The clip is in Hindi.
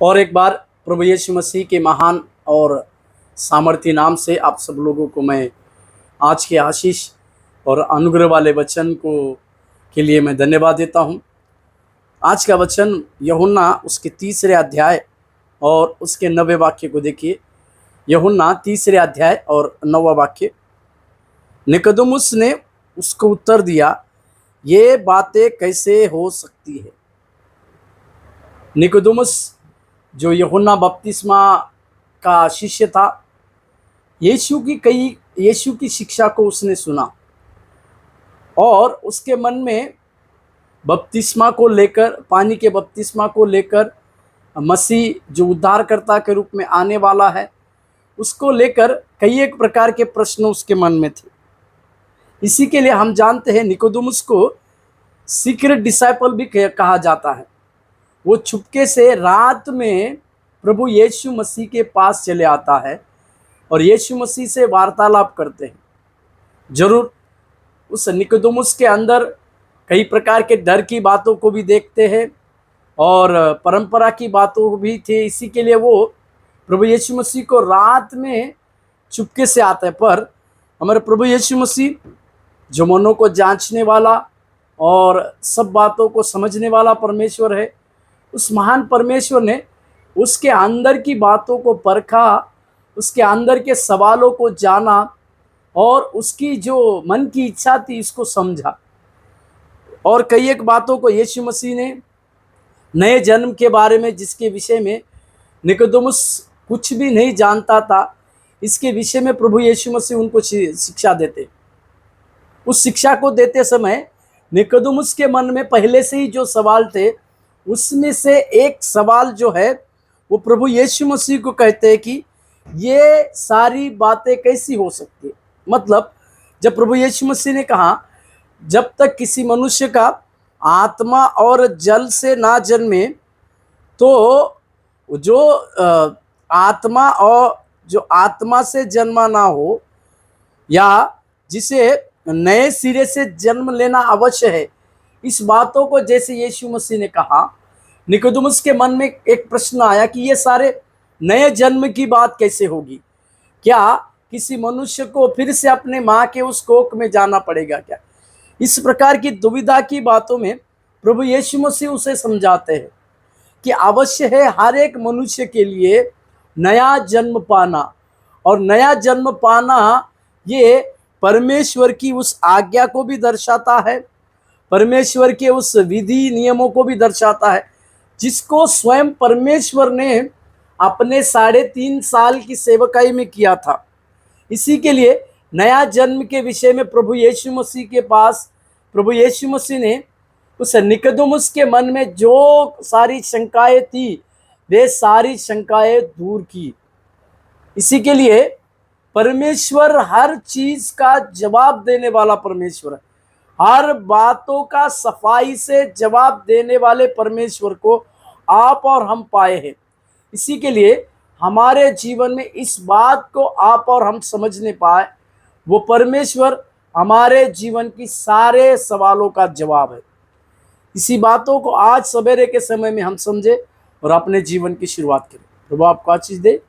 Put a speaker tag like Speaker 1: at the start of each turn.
Speaker 1: और एक बार प्रभु यीशु मसीह के महान और सामर्थी नाम से आप सब लोगों को मैं आज के आशीष और अनुग्रह वाले वचन को के लिए मैं धन्यवाद देता हूं। आज का वचन यूहन्ना उसके 3 अध्याय और उसके 9वें वाक्य को देखिए। यूहन्ना 3 अध्याय और 9वां वाक्य। निकोदेमुस ने उसको उत्तर दिया, ये बातें कैसे हो सकती है। निकोदेमुस जो यूहन्ना बपतिस्मा का शिष्य था, यीशु की शिक्षा को उसने सुना और उसके मन में बपतिस्मा को लेकर, पानी के बपतिस्मा को लेकर, मसीह जो उद्धारकर्ता के रूप में आने वाला है उसको लेकर कई एक प्रकार के प्रश्न उसके मन में थे। इसी के लिए हम जानते हैं निकोदेमुस को सीक्रेट डिसाइपल भी कहा जाता है। वो छुपके से रात में प्रभु यीशु मसीह के पास चले आता है और यीशु मसीह से वार्तालाप करते हैं। जरूर उस निकोदेमुस के अंदर कई प्रकार के डर की बातों को भी देखते हैं और परंपरा की बातों भी थी। इसी के लिए वो प्रभु यीशु मसीह को रात में चुपके से आते हैं। पर हमारे प्रभु यीशु मसीह जो मनों को जांचने वाला और सब बातों को समझने वाला परमेश्वर है, उस महान परमेश्वर ने उसके अंदर की बातों को परखा, उसके अंदर के सवालों को जाना और उसकी जो मन की इच्छा थी इसको समझा। और कई एक बातों को यीशु मसीह ने नए जन्म के बारे में, जिसके विषय में निकोदेमुस कुछ भी नहीं जानता था, इसके विषय में प्रभु यीशु मसीह उनको शिक्षा देते। उस शिक्षा को देते समय निकोदेमुस के मन में पहले से ही जो सवाल थे, उसमें से एक सवाल जो है वो प्रभु यीशु मसीह को कहते हैं कि ये सारी बातें कैसी हो सकती है। मतलब जब प्रभु यीशु मसीह ने कहा, जब तक किसी मनुष्य का आत्मा और जल से ना जन्मे, तो जो आत्मा और जो आत्मा से जन्मा ना हो, या जिसे नए सिरे से जन्म लेना अवश्य है, इस बातों को जैसे यीशु मसीह ने कहा, निकोदेमुस के मन में एक प्रश्न आया कि ये सारे नए जन्म की बात कैसे होगी। क्या किसी मनुष्य को फिर से अपने माँ के उस कोख में जाना पड़ेगा क्या? इस प्रकार की दुविधा की बातों में प्रभु यीशु मसीह उसे समझाते हैं कि अवश्य है हर एक मनुष्य के लिए नया जन्म पाना। और नया जन्म पाना ये परमेश्वर की उस आज्ञा को भी दर्शाता है, परमेश्वर के उस विधि नियमों को भी दर्शाता है, जिसको स्वयं परमेश्वर ने अपने 3.5 साल की सेवकाई में किया था। इसी के लिए नया जन्म के विषय में प्रभु यीशु मसीह के पास प्रभु यीशु मसीह ने उस निकोदेमुस के मन में जो सारी शंकाएं थी, वे सारी शंकाएं दूर की। इसी के लिए परमेश्वर हर चीज का जवाब देने वाला परमेश्वर है। हर बातों का सफाई से जवाब देने वाले परमेश्वर को आप और हम पाए हैं। इसी के लिए हमारे जीवन में इस बात को आप और हम समझने पाए, वो परमेश्वर हमारे जीवन की सारे सवालों का जवाब है। इसी बातों को आज सवेरे के समय में हम समझे और अपने जीवन की शुरुआत करें। प्रभु आपको आशीष दे।